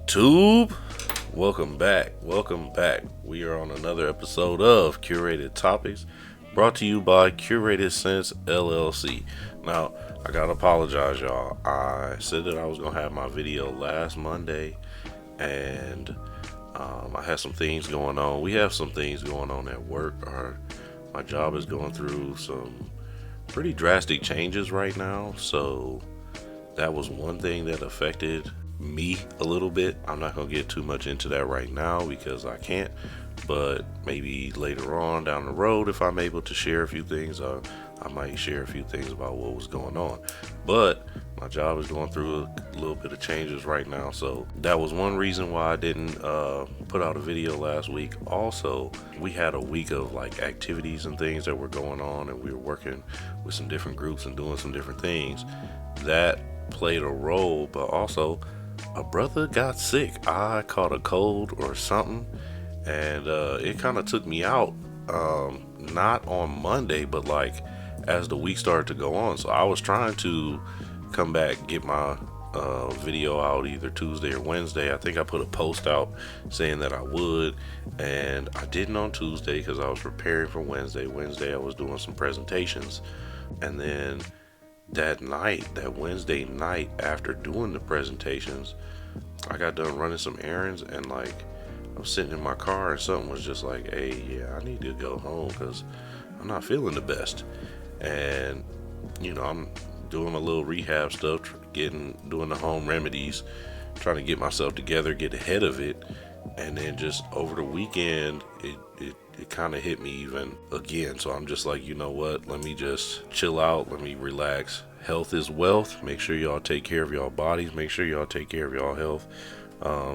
YouTube, welcome back. We are on another episode of Curated Topics, brought to you by Curated Sense LLC. Now, I gotta apologize, y'all. I said that I was gonna have my video last Monday, and I had some things going on. We have some things going on at work. My job is going through some pretty drastic changes right now, so that was one thing that affected me a little bit. I'm not gonna get too much into that right now because I can't, but maybe later on down the road, if I'm able to share a few things, I might share a few things about what was going on. But my job is going through a little bit of changes right now, so that was one reason why I didn't put out a video last week. Also, we had a week of like activities and things that were going on, and we were working with some different groups and doing some different things that played a role. But also, a brother got sick. I caught a cold or something, and it kind of took me out, not on Monday, but like as the week started to go on. So I was trying to come back, get my video out either Tuesday or Wednesday. I think I put a post out saying that I would, and I didn't on Tuesday because I was preparing for Wednesday. I was doing some presentations, and then that Wednesday night, after doing the presentations, I got done running some errands, and like I was sitting in my car and something was just like, hey, yeah, I need to go home because I'm not feeling the best. And I'm doing a little rehab stuff, doing the home remedies, trying to get myself together, get ahead of it. And then just over the weekend, it kind of hit me even again. So I'm just like, you know what? Let me just chill out. Let me relax. Health is wealth. Make sure y'all take care of y'all bodies. Make sure y'all take care of y'all health.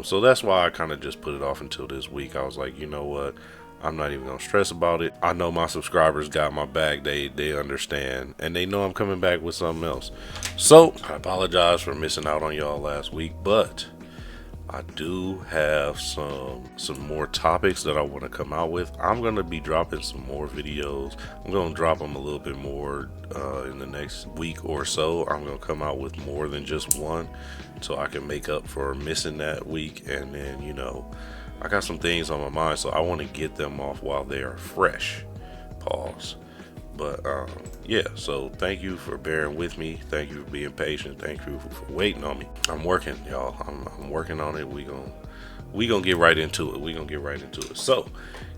So that's why I kind of just put it off until this week. I was like, you know what? I'm not even gonna stress about it. I know my subscribers got my back. They understand, and they know I'm coming back with something else. So I apologize for missing out on y'all last week, but I do have some more topics that I want to come out with. I'm going to be dropping some more videos. I'm going to drop them a little bit more in the next week or so. I'm going to come out with more than just one so I can make up for missing that week. And then, I got some things on my mind, so I want to get them off while they are fresh. Pause. But yeah, so thank you for bearing with me. Thank you for being patient. Thank you for waiting on me. I'm working, y'all. I'm working on it. We gonna get right into it. So,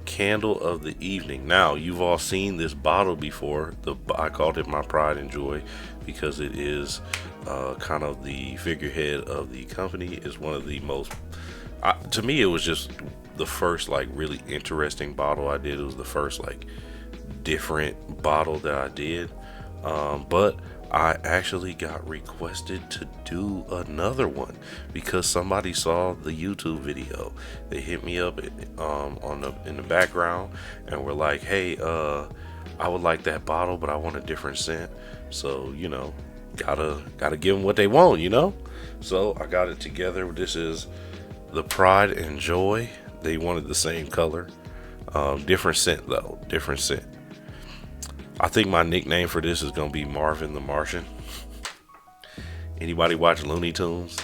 candle of the evening. Now, you've all seen this bottle before. I called it my pride and joy because it is kind of the figurehead of the company. It's one of the most. To me, it was just the first like really interesting bottle I did. It was the first like different bottle that I did, but I actually got requested to do another one because somebody saw the YouTube video. They hit me up in the background and were like, hey, I would like that bottle, but I want a different scent. So gotta give them what they want, so I got it together. This is the Pride and Joy. They wanted the same color, different scent though, different scent. I think my nickname for this is gonna be Marvin the Martian. Anybody watch Looney Tunes?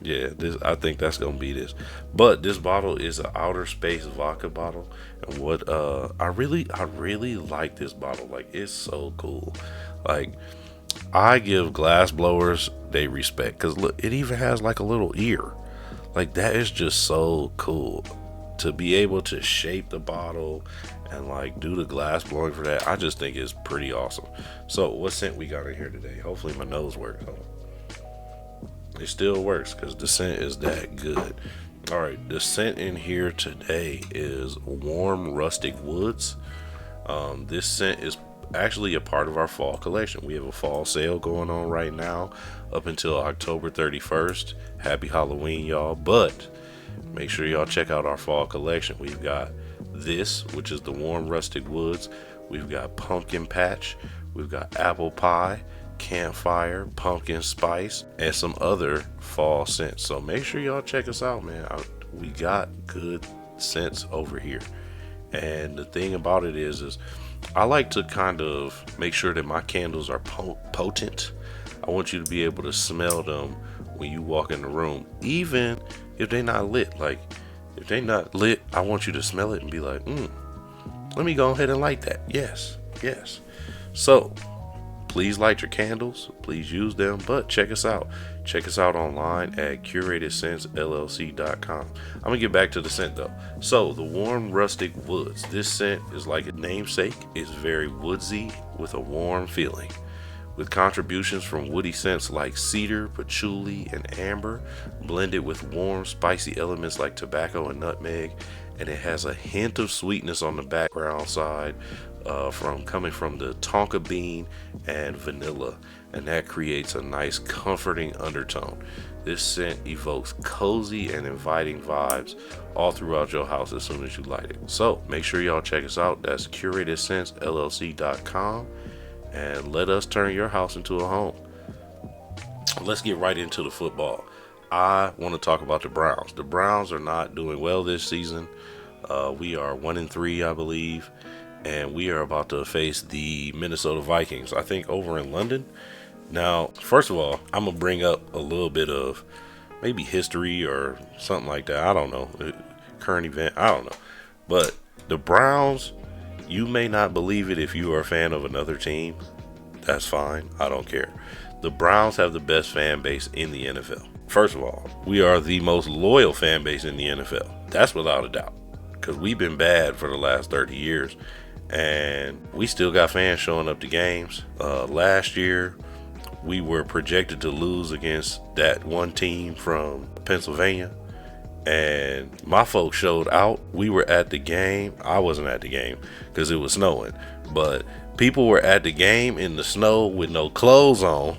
Yeah, I think that's gonna be this. But this bottle is an outer space vodka bottle, and what I really like this bottle. Like, it's so cool. Like, I give glass blowers they respect because look, it even has like a little ear. Like, that is just so cool to be able to shape the bottle and like do the glass blowing for that. I just think it's pretty awesome. So what scent we got in here today? Hopefully my nose works. It still works because the scent is that good. All right, the scent in here today is Warm Rustic Woods. This scent is actually a part of our fall collection. We have a fall sale going on right now up until October 31st. Happy Halloween, y'all. But make sure y'all check out our fall collection. We've got this, which is the Warm Rustic Woods. We've got Pumpkin Patch. We've got Apple Pie, Campfire, Pumpkin Spice, and some other fall scents. So make sure y'all check us out, man. We got good scents over here. And the thing about it is I like to kind of make sure that my candles are potent. I want you to be able to smell them when you walk in the room, even if they not lit. Like, if they not lit, I want you to smell it and be like, let me go ahead and light that. Yes, yes. So, please light your candles. Please use them. But check us out. Check us out online at curatedsentsllc.com. I'm going to get back to the scent though. So, the Warm Rustic Woods. This scent is like a namesake. It's very woodsy with a warm feeling, with contributions from woody scents like cedar, patchouli, and amber, blended with warm, spicy elements like tobacco and nutmeg. And it has a hint of sweetness on the background side, coming from the tonka bean and vanilla, and that creates a nice comforting undertone. This scent evokes cozy and inviting vibes all throughout your house as soon as you light it. So make sure y'all check us out. That's curatedsentsllc.com, and let us turn your house into a home. Let's get right into the football. I want to talk about the Browns. The Browns are not doing well this season. We are 1-3, I believe, and we are about to face the Minnesota Vikings, I think, over in London. Now, first of all, I'm going to bring up a little bit of maybe history or something like that. I don't know. Current event. I don't know. But the Browns, you may not believe it if you are a fan of another team. That's fine. I don't care. The Browns have the best fan base in the NFL. First of all, we are the most loyal fan base in the NFL. That's without a doubt, because we've been bad for the last 30 years, and we still got fans showing up to games. Last year, we were projected to lose against that one team from Pennsylvania, and my folks showed out. We were at the game. I wasn't at the game because it was snowing, but people were at the game in the snow with no clothes on,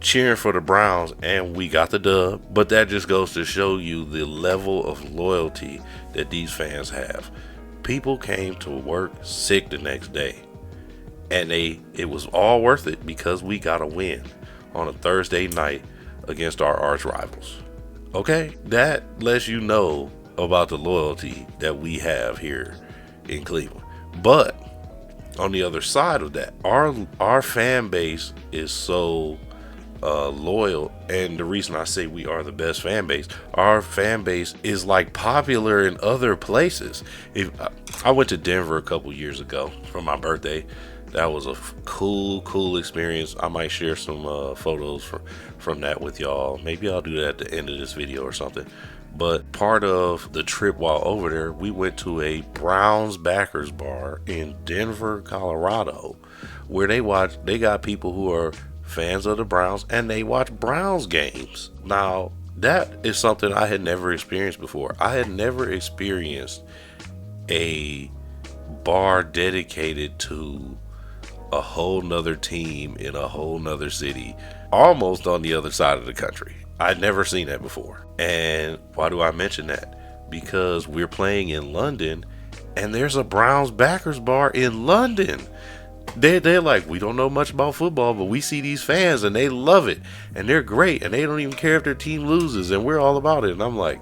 cheering for the Browns, and we got the dub. But that just goes to show you the level of loyalty that these fans have. People came to work sick the next day, and it was all worth it because we got a win on a Thursday night against our arch rivals. Okay, that lets you know about the loyalty that we have here in Cleveland. But on the other side of that, our fan base is so loyal, and the reason I say we are the best fan base, our fan base is like popular in other places. If I went to Denver a couple years ago for my birthday, that was a cool experience. I might share some photos from that with y'all. Maybe I'll do that at the end of this video or something. But part of the trip while over there, we went to a Browns backers bar in Denver, Colorado, where they got people who are fans of the Browns, and they watch Browns games. Now, that is something I had never experienced before. I had never experienced a bar dedicated to a whole nother team in a whole nother city, almost on the other side of the country. I'd never seen that before. And why do I mention that? Because we're playing in London, and there's a Browns backers bar in London. They're like, we don't know much about football, but we see these fans and they love it and they're great and they don't even care if their team loses and we're all about it. And I'm like,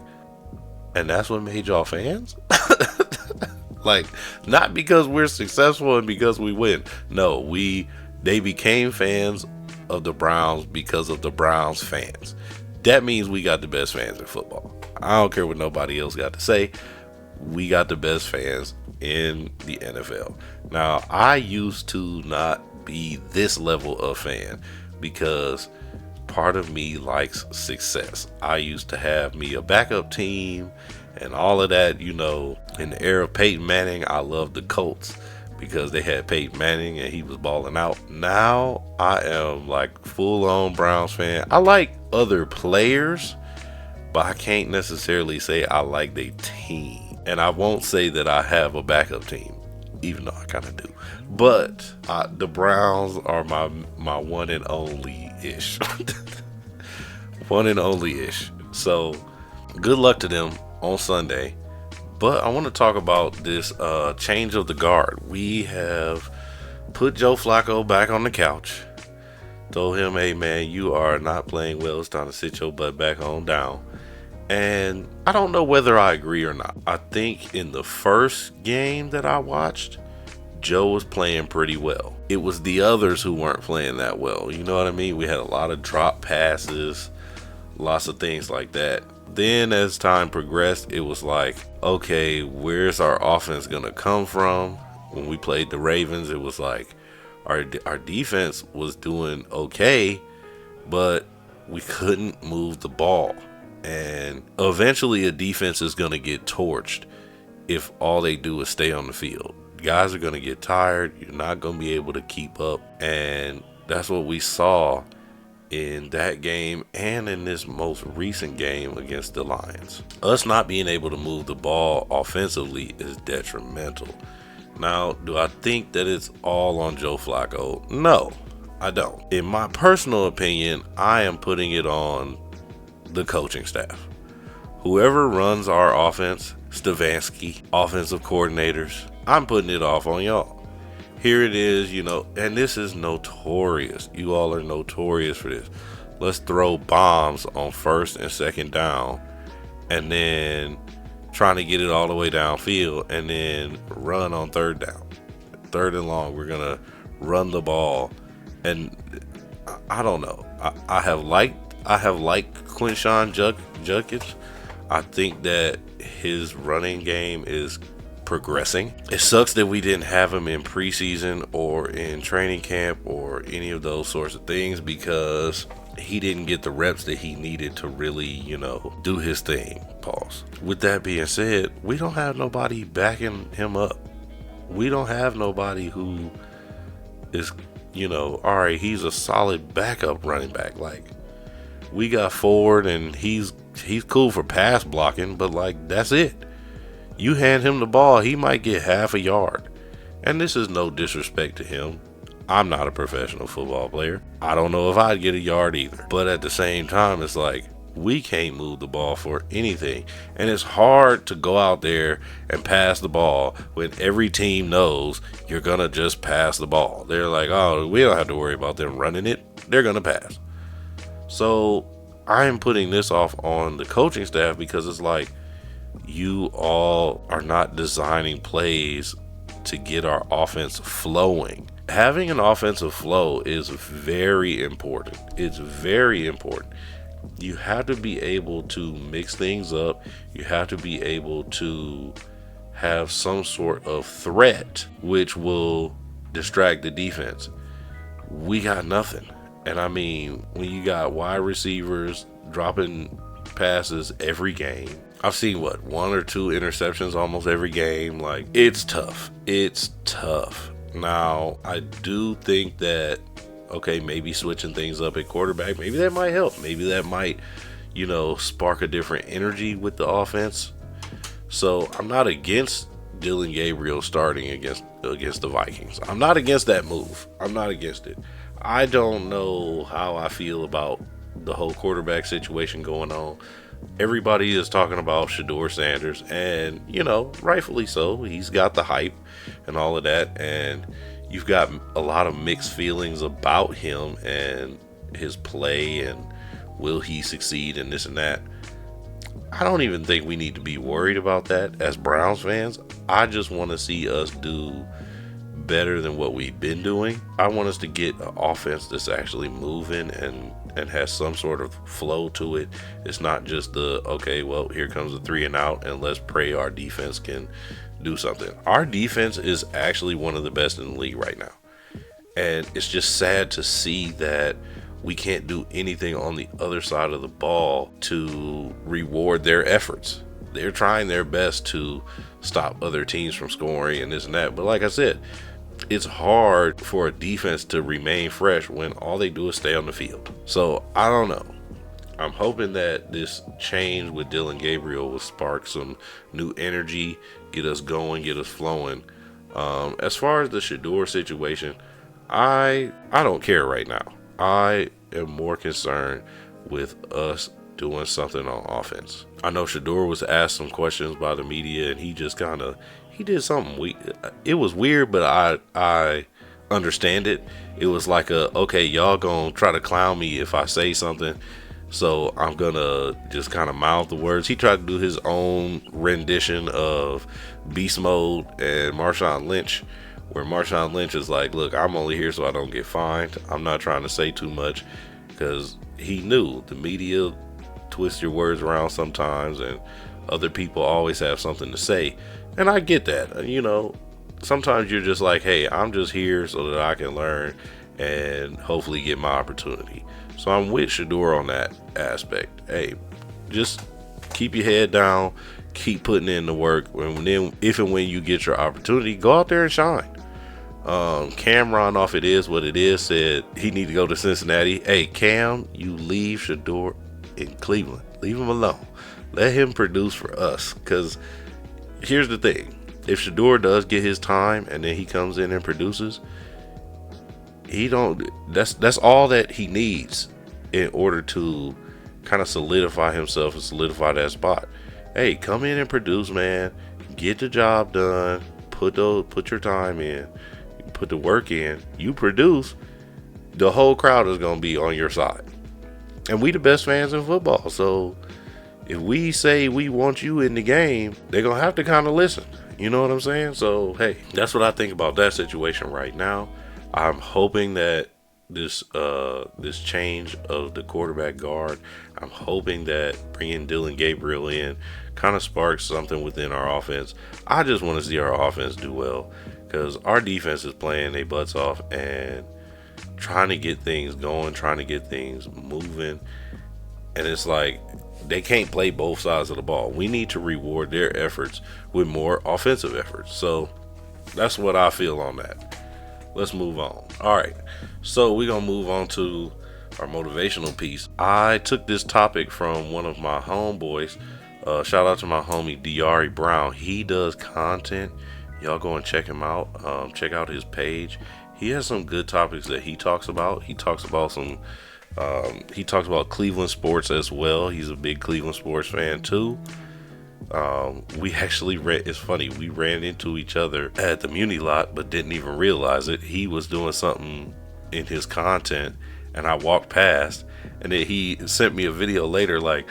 and that's what made y'all fans? Like, not because we're successful and because we win. No, they became fans of the Browns because of the Browns fans. That means we got the best fans in football. I don't care what nobody else got to say. We got the best fans in the NFL. Now, I used to not be this level of fan because part of me likes success. I used to have me a backup team and all of that, in the era of Peyton Manning. I loved the Colts because they had Peyton Manning and he was balling out. Now I am like full on Browns fan. I like other players, but I can't necessarily say I like their team. And I won't say that I have a backup team, even though I kind of do. But the Browns are my one and only ish. One and only ish. So good luck to them on Sunday. But I want to talk about this change of the guard. We have put Joe Flacco back on the couch. Told him, hey man, you are not playing well. It's time to sit your butt back on down. And I don't know whether I agree or not. I think in the first game that I watched, Joe was playing pretty well. It was the others who weren't playing that well. You know what I mean? We had a lot of drop passes, lots of things like that. Then as time progressed, it was like, okay, where's our offense gonna come from? When we played the Ravens, it was like our defense was doing okay, but we couldn't move the ball. And eventually a defense is gonna get torched if all they do is stay on the field. Guys are gonna get tired. You're not gonna be able to keep up. And that's what we saw in that game and in this most recent game against the Lions. Us not being able to move the ball offensively is detrimental. Now, do I think that it's all on Joe Flacco? No, I don't. In my personal opinion, I am putting it on the coaching staff. Whoever runs our offense, Stefanski, offensive coordinators, I'm putting it off on y'all. Here it is, and this is notorious. You all are notorious for this. Let's throw bombs on first and second down and then trying to get it all the way downfield and then run on third down. Third and long, we're going to run the ball. And I don't know. I have liked Quinshawn Judkins. I think that his running game is progressing. It sucks that we didn't have him in preseason or in training camp or any of those sorts of things, because he didn't get the reps that he needed to really, do his thing. Pause. With that being said, we don't have nobody backing him up. We don't have nobody who is, all right, he's a solid backup running back. Like, we got Ford and he's cool for pass blocking, but like, that's it. You hand him the ball, he might get half a yard. And this is no disrespect to him. I'm not a professional football player. I don't know if I'd get a yard either. But at the same time, it's like, we can't move the ball for anything. And it's hard to go out there and pass the ball when every team knows you're going to just pass the ball. They're like, oh, we don't have to worry about them running it. They're going to pass. So I am putting this off on the coaching staff, because it's like, you all are not designing plays to get our offense flowing. Having an offensive flow is very important. It's very important. You have to be able to mix things up. You have to be able to have some sort of threat which will distract the defense. We got nothing. And I mean, when you got wide receivers dropping passes every game, I've seen one or two interceptions almost every game. Like, it's tough. It's tough. Now, I do think that, okay, maybe switching things up at quarterback, maybe that might help. Maybe that might, spark a different energy with the offense. So I'm not against Dillon Gabriel starting against the Vikings. I'm not against that move. I'm not against it. I don't know how I feel about the whole quarterback situation going on. Everybody is talking about Shedeur Sanders, and rightfully so. He's got the hype and all of that, and you've got a lot of mixed feelings about him and his play and will he succeed and this and that. I don't even think we need to be worried about that as Browns fans. I just want to see us do better than what we've been doing. I want us to get an offense that's actually moving and has some sort of flow to it. It's not just okay, well, here comes the 3 and out and let's pray our defense can do something. Our defense is actually one of the best in the league right now. And it's just sad to see that we can't do anything on the other side of the ball to reward their efforts. They're trying their best to stop other teams from scoring and this and that. But like I said, it's hard for a defense to remain fresh when all they do is stay on the field. So I don't know. I'm hoping that this change with Dillon Gabriel will spark some new energy, get us going, get us flowing. As far as the Shedeur situation, I don't care right now. I am more concerned with us doing something on offense. I know Shedeur was asked some questions by the media, and he just he did something. It was weird, but I understand it. It was like okay, y'all gonna try to clown me if I say something, so I'm gonna just kind of mouth the words. He tried to do his own rendition of Beast Mode and Marshawn Lynch, where Marshawn Lynch is like, look, I'm only here so I don't get fined. I'm not trying to say too much, because he knew the media twist your words around sometimes, and other people always have something to say. And I get that. Sometimes you're just like, hey, I'm just here so that I can learn and hopefully get my opportunity. So I'm with Shoutout on that aspect. Hey, just keep your head down, keep putting in the work, and then if and when you get your opportunity, go out there and shine. Cameron off It Is What It Is said he need to go to Cincinnati. Hey, Cam, you leave Shoutout in Cleveland. Leave him alone. Let him produce for us. Because here's the thing. If Shoutout does get his time and then he comes in and produces, that's all that he needs in order to kind of solidify himself and solidify that spot. Hey, come in and produce, man. Get the job done. Put your time in. Put the work in. You produce. The whole crowd is going to be on your side. And we the best fans in football. So if we say we want you in the game, they're going to have to kind of listen. You know what I'm saying? So, hey, that's what I think about that situation right now. I'm hoping that this change of the quarterback guard, I'm hoping that bringing Dylan Gabriel in kind of sparks something within our offense. I just want to see our offense do well because our defense is playing their butts off and trying to get things going, trying to get things moving. And it's like they can't play both sides of the ball. We need to reward their efforts with more offensive efforts. So that's what I feel on that. Let's move on. All right. So we're going to move on to our motivational piece. I took this topic from one of my homeboys. Shout out to my homie, Diari Brown. He does content. Y'all go and check him out. Check out his page. He has some good topics that he talks about. He talks about Cleveland sports as well. He's a big Cleveland sports fan too. It's funny, we ran into each other at the Muni lot, but didn't even realize it. He was doing something in his content, and I walked past, and then he sent me a video later like,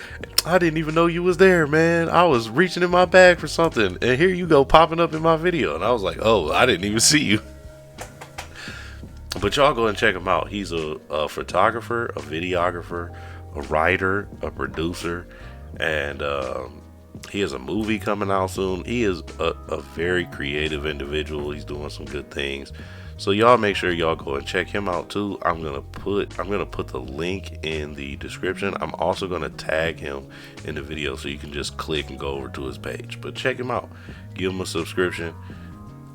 I didn't even know you was there, man. I was reaching in my bag for something, and here you go popping up in my video. And I was like, oh, I didn't even see you. But y'all go and check him out. He's a photographer, a videographer, a writer, a producer, and he has a movie coming out soon. He is a very creative individual. He's doing some good things. So y'all make sure y'all go and check him out too. I'm gonna put the link in the description. I'm also gonna tag him in the video so you can just click and go over to his page. But check him out. Give him a subscription.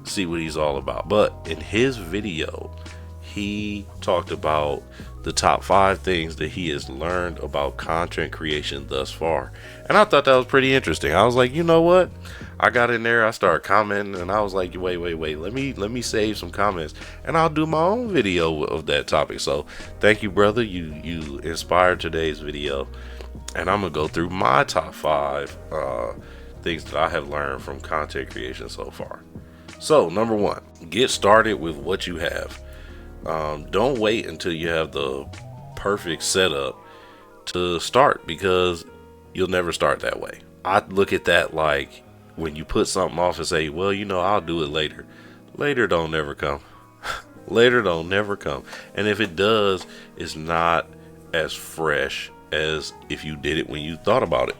See what he's all about. But in his video, he talked about the top 5 things that he has learned about content creation thus far. And I thought that was pretty interesting. I was like, you know what? I got in there, I started commenting, and I was like, wait. Let me save some comments, and I'll do my own video of that topic. So thank you, brother. You inspired today's video. And I'm going to go through my top 5 things that I have learned from content creation so far. So number 1, get started with what you have. Don't wait until you have the perfect setup to start, because you'll never start that way. I look at that like when you put something off and say, well, I'll do it later. Later don't never come. Later don't never come. And if it does, it's not as fresh as if you did it when you thought about it.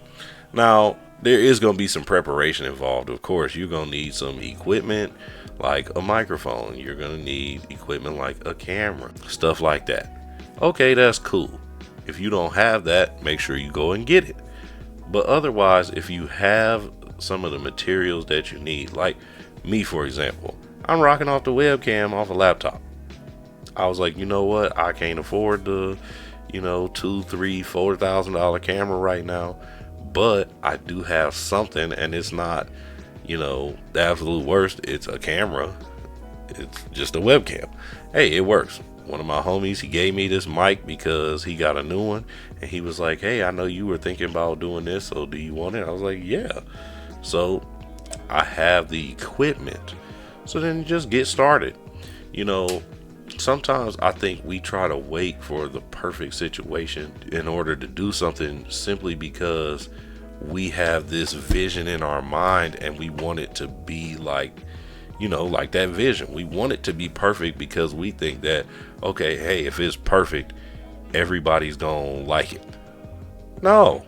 Now, there is going to be some preparation involved. Of course, you're going to need some equipment like a microphone. You're going to need equipment like a camera, stuff like that. Okay, that's cool. If you don't have that, make sure you go and get it. But otherwise, if you have some of the materials that you need, like me, for example, I'm rocking off the webcam off a laptop. I was like, you know what? I can't afford the, $2,000, $3,000, $4,000 camera right now. But I do have something, and it's not, the absolute worst. It's a camera. It's just a webcam. Hey, it works. One of my homies, he gave me this mic because he got a new one, and he was like, hey, I know you were thinking about doing this, so do you want it? I was like, yeah. So I have the equipment. So then just get started. Sometimes I think we try to wait for the perfect situation in order to do something, simply because we have this vision in our mind and we want it to be like that vision. We want it to be perfect because we think that, okay, hey, if it's perfect, everybody's gonna like it. No,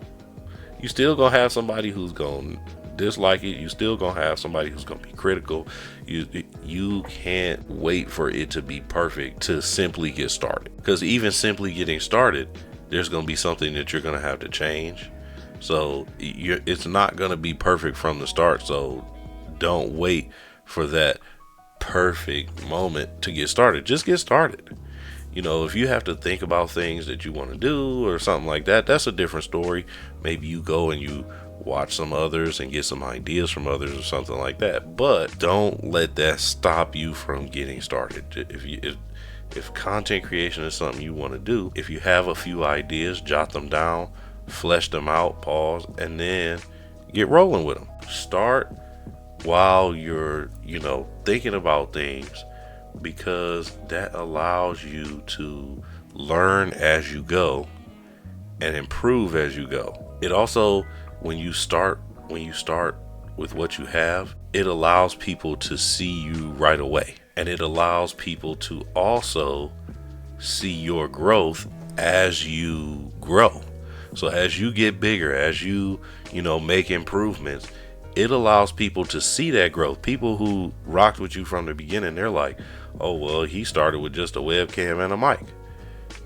You still gonna have somebody who's gonna dislike it. You still gonna have somebody who's gonna be critical. You can't wait for it to be perfect to simply get started, because even simply getting started, there's gonna be something that you're gonna have to change. So it's not gonna be perfect from the start. So don't wait for that perfect moment to get started. Just get started. If you have to think about things that you want to do or something like that, that's a different story. Maybe you go and you watch some others and get some ideas from others or something like that. But don't let that stop you from getting started. If content creation is something you want to do, if you have a few ideas, jot them down, flesh them out, pause, and then get rolling with them. Start while you're, thinking about things, because that allows you to learn as you go and improve as you go. It also, when you start with what you have, it allows people to see you right away, and it allows people to also see your growth as you grow. So as you get bigger, as you make improvements, it allows people to see that growth. People who rocked with you from the beginning, they're like, oh, well, he started with just a webcam and a mic.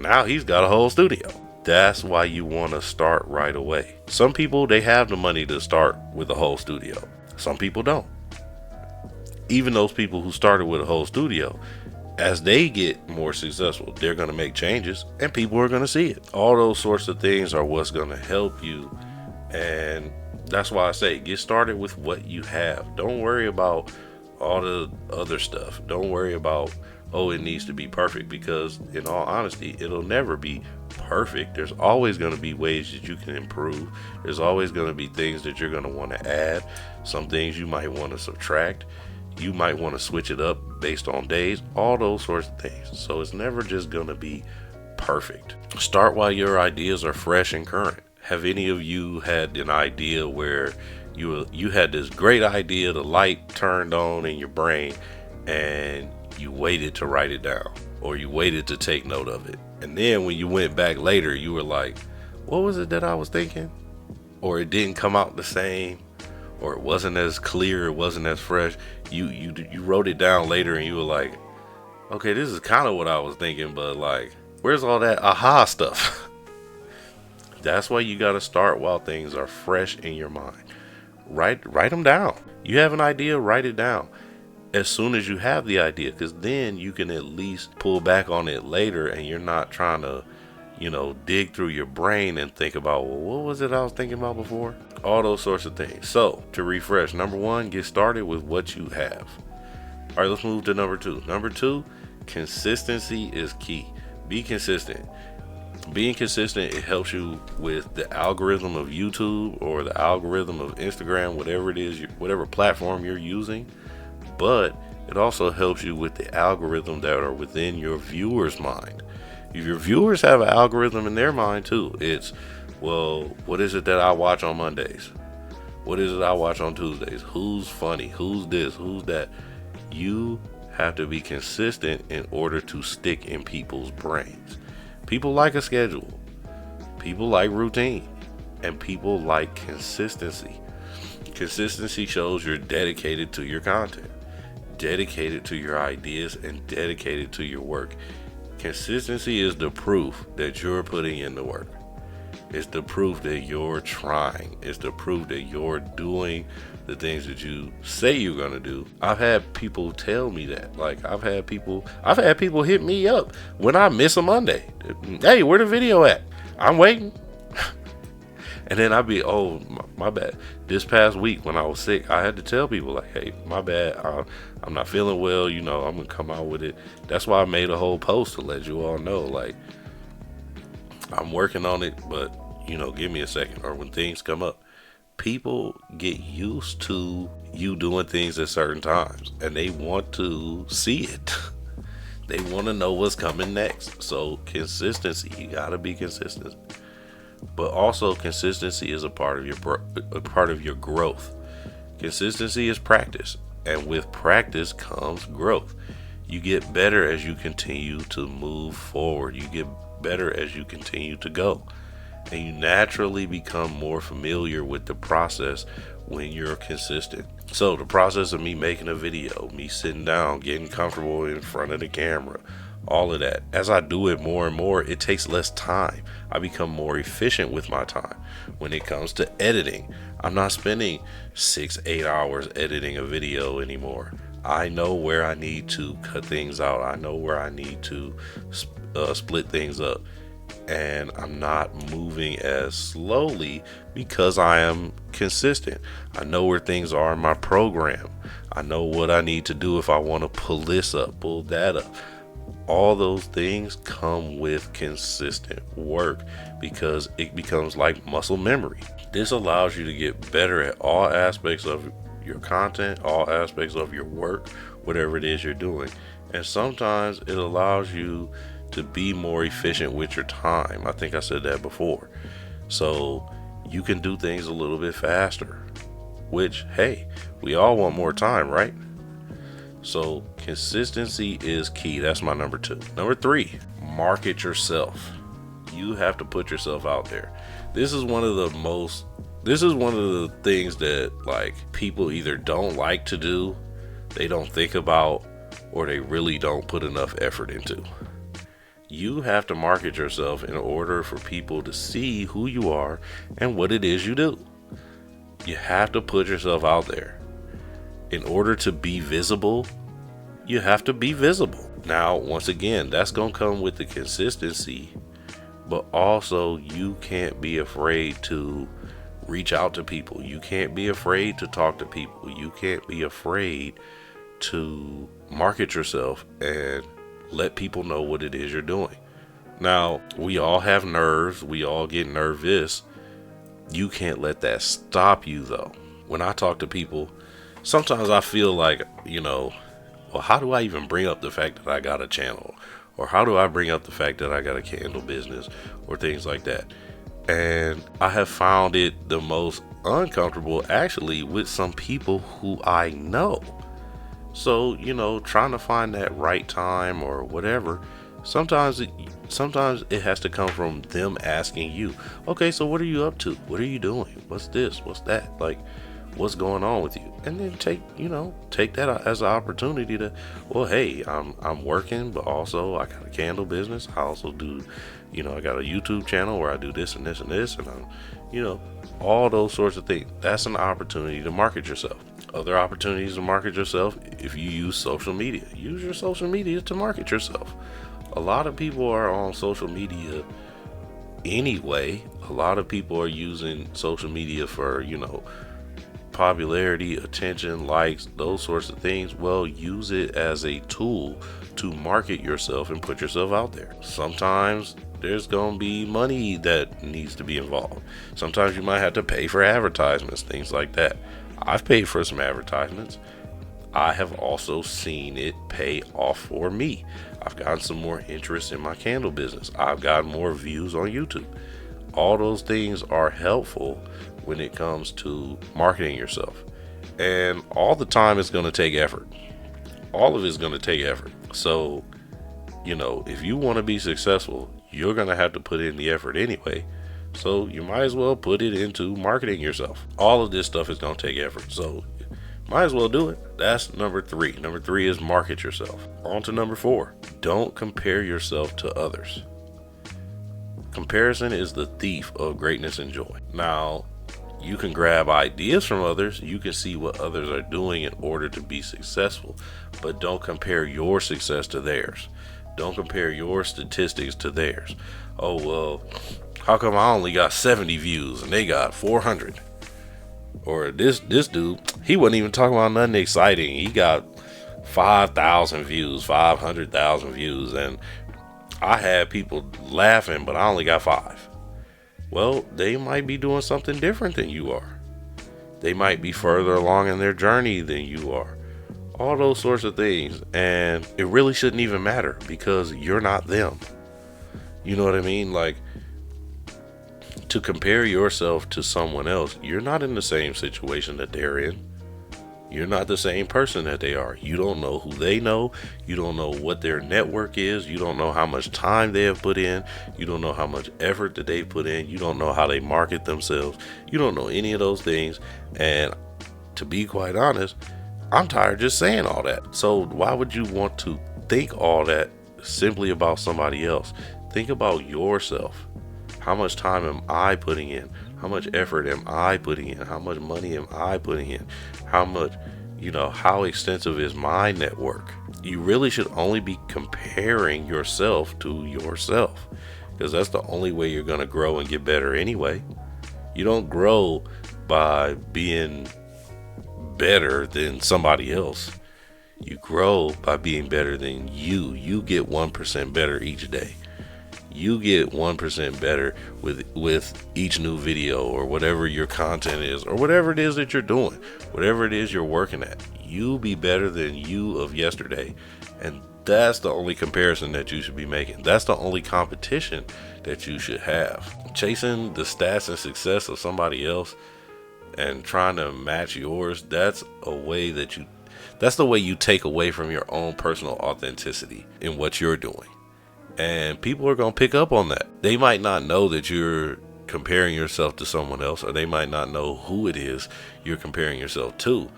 Now he's got a whole studio. That's why you want to start right away. Some people, they have the money to start with a whole studio. Some people don't. Even those people who started with a whole studio, as they get more successful, they're going to make changes and people are going to see it. All those sorts of things are what's going to help you. And that's why I say get started with what you have. Don't worry about all the other stuff. Don't worry about, oh, it needs to be perfect, because in all honesty, it'll never be perfect. There's always going to be ways that you can improve. There's always going to be things that you're going to want to add. Some things you might want to subtract. You might want to switch it up based on days, all those sorts of things. So it's never just going to be perfect. Start while your ideas are fresh and current. Have any of you had an idea where you had this great idea, the light turned on in your brain, and you waited to write it down, or you waited to take note of it, and then when you went back later, you were like, what was it that I was thinking? Or it didn't come out the same, or it wasn't as clear, it wasn't as fresh. You wrote it down later and you were like, okay, this is kind of what I was thinking, but like, where's all that aha stuff? That's why you got to start while things are fresh in your mind. Write them down. You have an idea, write it down as soon as you have the idea, because then you can at least pull back on it later, and you're not trying to, dig through your brain and think about, well, what was it I was thinking about before? All those sorts of things. So to refresh, number one, get started with what you have. All right, let's move to number two. Number two, consistency is key. Be consistent. Being consistent, it helps you with the algorithm of YouTube or the algorithm of Instagram, whatever it is, whatever platform you're using. But it also helps you with the algorithm that are within your viewers' mind. If your viewers have an algorithm in their mind too, it's, well, what is it that I watch on Mondays? What is it I watch on Tuesdays? Who's funny? Who's this? Who's that? You have to be consistent in order to stick in people's brains. People like a schedule, people like routine, and people like consistency. Consistency shows you're dedicated to your content, dedicated to your ideas, and dedicated to your work. Consistency is the proof that you're putting in the work. It's the proof that you're trying. It's the proof that you're doing the things that you say you're gonna do. I've had people tell me that. Like, I've had people hit me up when I miss a Monday. Hey, where the video at? I'm waiting. And then I'd be, oh, my bad. This past week when I was sick, I had to tell people, like, hey, my bad. I'm not feeling well. I'm gonna come out with it. That's why I made a whole post to let you all know, like, I'm working on it, but give me a second. Or when things come up, people get used to you doing things at certain times, and they want to see it. They want to know what's coming next. So consistency, you gotta be consistent. But also, consistency is a part of your growth. Consistency is practice, and with practice comes growth. You get better as you continue to move forward. You get better as you continue to go. and you naturally become more familiar with the process when you're consistent. So the process of me making a video, me sitting down, getting comfortable in front of the camera, all of that, as I do it more and more, it takes less time. I become more efficient with my time. When it comes to editing, I'm not spending 6-8 hours editing a video anymore. I know where I need to cut things out. I know where I need to split things up, and I'm not moving as slowly because I am consistent. I know where things are in my program. I know what I need to do if I want to pull this up, pull that up. All those things come with consistent work because it becomes like muscle memory. This allows you to get better at all aspects of your content, all aspects of your work, whatever it is you're doing. And sometimes it allows you to be more efficient with your time. I think I said that before. So you can do things a little bit faster, which, hey, we all want more time, right? So consistency is key. That's my number 2. Number 3, market yourself. You have to put yourself out there. This is one of the things that like people either don't like to do, they don't think about, or they really don't put enough effort into. You have to market yourself in order for people to see who you are and what it is you do. You have to put yourself out there. In order to be visible, you have to be visible. Now, once again, that's going to come with the consistency, but also you can't be afraid to reach out to people. You can't be afraid to talk to people. You can't be afraid to market yourself and let people know what it is you're doing. Now, we all have nerves. We all get nervous. You can't let that stop you, though. When I talk to people, sometimes I feel like, well, how do I even bring up the fact that I got a channel? Or how do I bring up the fact that I got a candle business or things like that? And I have found it the most uncomfortable actually with some people who I know. So, trying to find that right time or whatever, sometimes it has to come from them asking you, okay, so what are you up to? What are you doing? What's this? What's that? Like, what's going on with you? And then take that as an opportunity to, well, hey, I'm working, but also I got a candle business. I also do, I got a YouTube channel where I do this and this and this, and I'm, all those sorts of things. That's an opportunity to market yourself. Other opportunities to market yourself, if you use social media, use your social media to market yourself. A lot of people are on social media anyway. A lot of people are using social media for, popularity, attention, likes, those sorts of things. Well, use it as a tool to market yourself and put yourself out there. Sometimes there's going to be money that needs to be involved. Sometimes you might have to pay for advertisements, things like that. I've paid for some advertisements. I have also seen it pay off for me. I've gotten some more interest in my candle business. I've gotten more views on YouTube. All those things are helpful when it comes to marketing yourself. And all the time it's going to take effort. All of it's going to take effort. So, if you want to be successful, you're going to have to put in the effort anyway. So you might as well put it into marketing yourself. All of this stuff is going to take effort. So might as well do it. That's number 3. Number 3 is market yourself. On to number 4. Don't compare yourself to others. Comparison is the thief of greatness and joy. Now, you can grab ideas from others. You can see what others are doing in order to be successful, but don't compare your success to theirs. Don't compare your statistics to theirs. Oh, well, how come I only got 70 views and they got 400? Or this dude, he wasn't even talking about nothing exciting. He got 5,000 views, 500,000 views, and I had people laughing, but I only got 5. Well, they might be doing something different than you are. They might be further along in their journey than you are. All those sorts of things. And it really shouldn't even matter because you're not them. You know what I mean? Like, to compare yourself to someone else, you're not in the same situation that they're in. You're not the same person that they are. You don't know who they know. You don't know what their network is. You don't know how much time they have put in. You don't know how much effort that they put in. You don't know how they market themselves. You don't know any of those things. And to be quite honest, I'm tired of just saying all that. So why would you want to think all that simply about somebody else? Think about yourself. How much time am I putting in? How much effort am I putting in? How much money am I putting in? How much, how extensive is my network? You really should only be comparing yourself to yourself, because that's the only way you're going to grow and get better anyway. You don't grow by being better than somebody else. You grow by being better than you. You get 1% better each day. You get 1% better with each new video, or whatever your content is, or whatever it is that you're doing, whatever it is you're working at. You be better than you of yesterday. And that's the only comparison that you should be making. That's the only competition that you should have. Chasing the stats and success of somebody else and trying to match yours, that's the way you take away from your own personal authenticity in what you're doing. And people are going to pick up on that. They might not know that you're comparing yourself to someone else, or they might not know who it is you're comparing yourself to,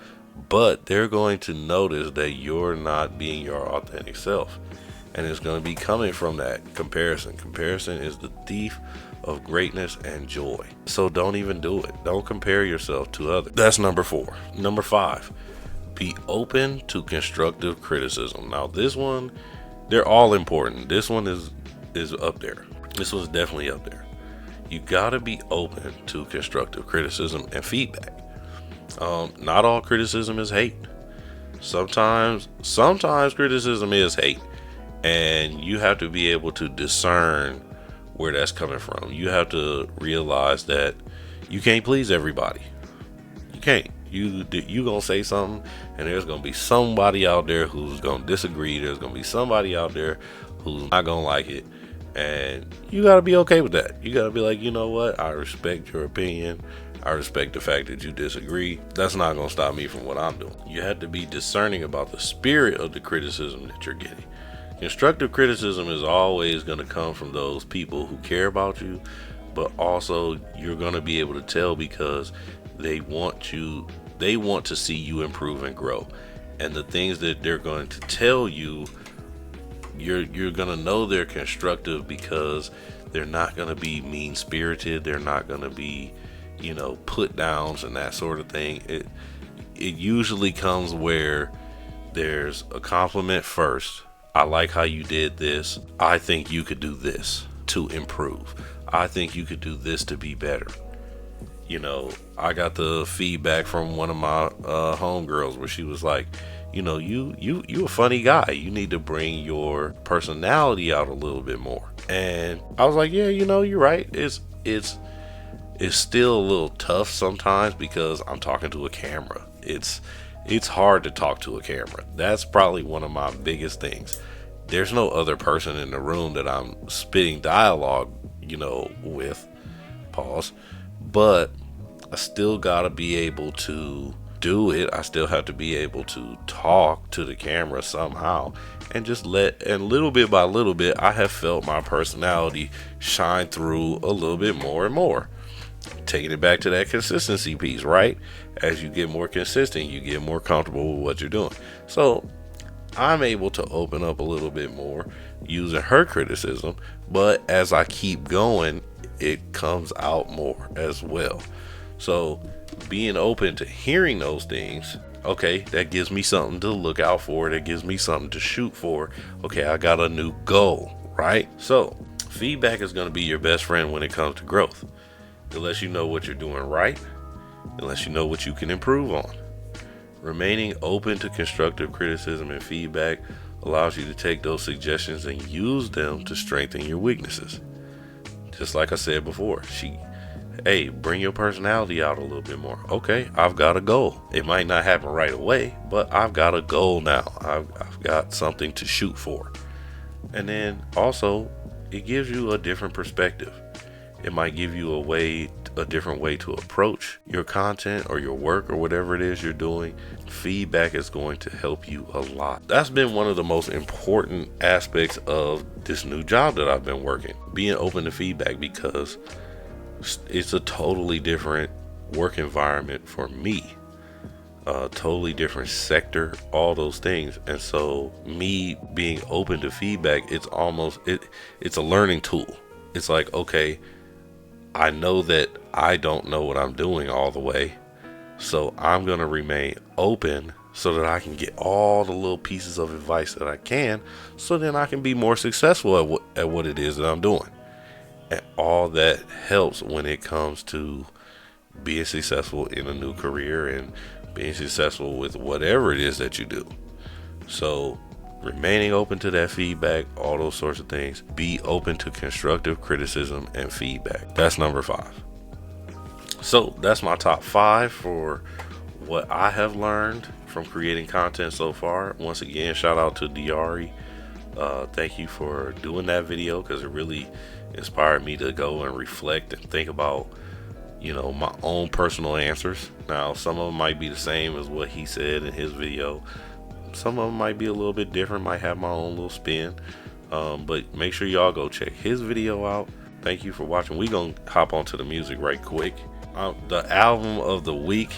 but they're going to notice that you're not being your authentic self. And it's going to be coming from that comparison. Comparison is the thief of greatness and joy. So don't even do it. Don't compare yourself to others. That's number 4. Number 5, be open to constructive criticism. Now this one, they're all important. This one is up there. This one's definitely up there. You gotta be open to constructive criticism and feedback. Not all criticism is hate. Sometimes criticism is hate, and you have to be able to discern where that's coming from. You have to realize that you can't please everybody. You can't. You gonna say something, and there's gonna be somebody out there who's gonna disagree. There's gonna be somebody out there who's not gonna like it, and you gotta be okay with that. You gotta be like, you know what? I respect your opinion. I respect the fact that you disagree. That's not gonna stop me from what I'm doing. You have to be discerning about the spirit of the criticism that you're getting. Constructive criticism is always gonna come from those people who care about you, but also you're gonna be able to tell because they want to see you improve and grow. And the things that they're going to tell you, you're going to know they're constructive because they're not going to be mean-spirited. They're not going to be, put downs and that sort of thing. It usually comes where there's a compliment first. I like how you did this. I think you could do this to improve. I think you could do this to be better. I got the feedback from one of my homegirls where she was like, you a funny guy. You need to bring your personality out a little bit more. And I was like, yeah, you're right. It's still a little tough sometimes because I'm talking to a camera. It's hard to talk to a camera. That's probably one of my biggest things. There's no other person in the room that I'm spitting dialogue, with. Pause. But I still gotta be able to do it. I still have to be able to talk to the camera somehow, and just little bit by little bit, I have felt my personality shine through a little bit more and more. Taking it back to that consistency piece, right? As you get more consistent, you get more comfortable with what you're doing. So I'm able to open up a little bit more using her criticism, but as I keep going, it comes out more as well. So being open to hearing those things, okay, that gives me something to look out for. That gives me something to shoot for. Okay, I got a new goal, right? So feedback is going to be your best friend when it comes to growth. It lets you know what you're doing right. It lets you know what you can improve on. Remaining open to constructive criticism and feedback allows you to take those suggestions and use them to strengthen your weaknesses. Just like I said before, hey, bring your personality out a little bit more. Okay, I've got a goal. It might not happen right away, but I've got a goal now. I've got something to shoot for. And then also, it gives you a different perspective. It might give you a way a different way to approach your content or your work or whatever it is you're doing, feedback is going to help you a lot. That's been one of the most important aspects of this new job that I've been working, being open to feedback, because it's a totally different work environment for me, a totally different sector, all those things. And so me being open to feedback, it's a learning tool. It's like, okay, I know that I don't know what I'm doing all the way, so I'm going to remain open so that I can get all the little pieces of advice that I can, so then I can be more successful at what it is that I'm doing. And all that helps when it comes to being successful in a new career and being successful with whatever it is that you do. So remaining open to that feedback, all those sorts of things. Be open to constructive criticism and feedback. That's number 5. So that's my top 5 for what I have learned from creating content so far. Once again, shout out to Diari. Thank you for doing that video, because it really inspired me to go and reflect and think about, my own personal answers. Now, some of them might be the same as what he said in his video. Some of them might be a little bit different, might have my own little spin. But make sure y'all go check his video out. Thank you for watching. We gonna hop onto the music right quick. The album of the week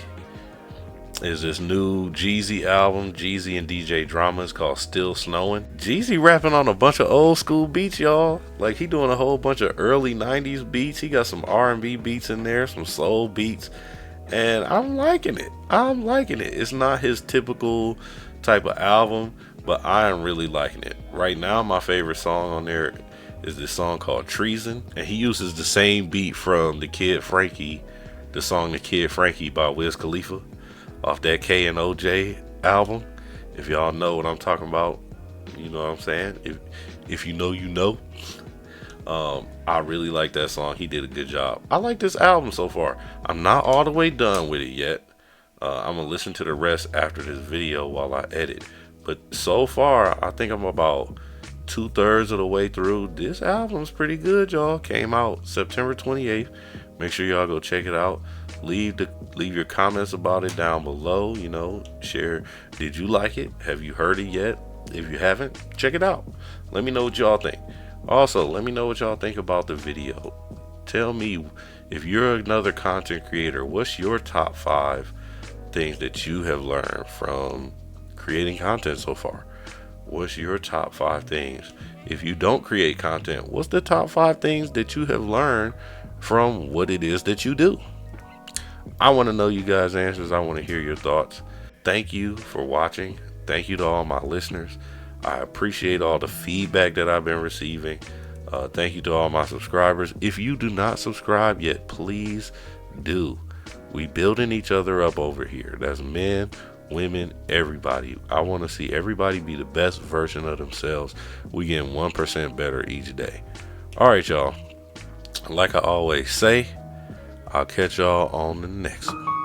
is this new Jeezy album, Jeezy and DJ Drama. It's called Still Snowing. Jeezy rapping on a bunch of old school beats, y'all. Like, he doing a whole bunch of early 90s beats. He got some R&B beats in there, some soul beats, and I'm liking it. It's not his typical type of album, but I am really liking it. Right now, my favorite song on there is this song called Treason, and he uses the same beat from the song The Kid Frankie by Wiz Khalifa off that K and OJ album. If y'all know what I'm talking about, you know what I'm saying. If you know, you know. I really like that song. He did a good job. I like this album so far. I'm not all the way done with it yet. I'm gonna listen to the rest after this video while I edit. But so far, I think I'm about 2/3 of the way through. This album's pretty good, y'all. Came out September 28th. Make sure y'all go check it out. Leave your comments about it down below. Share. Did you like it? Have you heard it yet? If you haven't, check it out. Let me know what y'all think. Also, let me know what y'all think about the video. Tell me, if you're another content creator, what's your top 5 things that you have learned from creating content so far? What's your top 5 things? If you don't create content, what's the top 5 things that you have learned from what it is that you do? I want to know you guys' answers. I want to hear your thoughts. Thank you for watching. Thank you to all my listeners. I appreciate all the feedback that I've been receiving. Thank you to all my subscribers. If you do not subscribe yet, please do. We building each other up over here. That's men, women, everybody. I want to see everybody be the best version of themselves. We getting 1% better each day. All right, y'all. Like I always say, I'll catch y'all on the next one.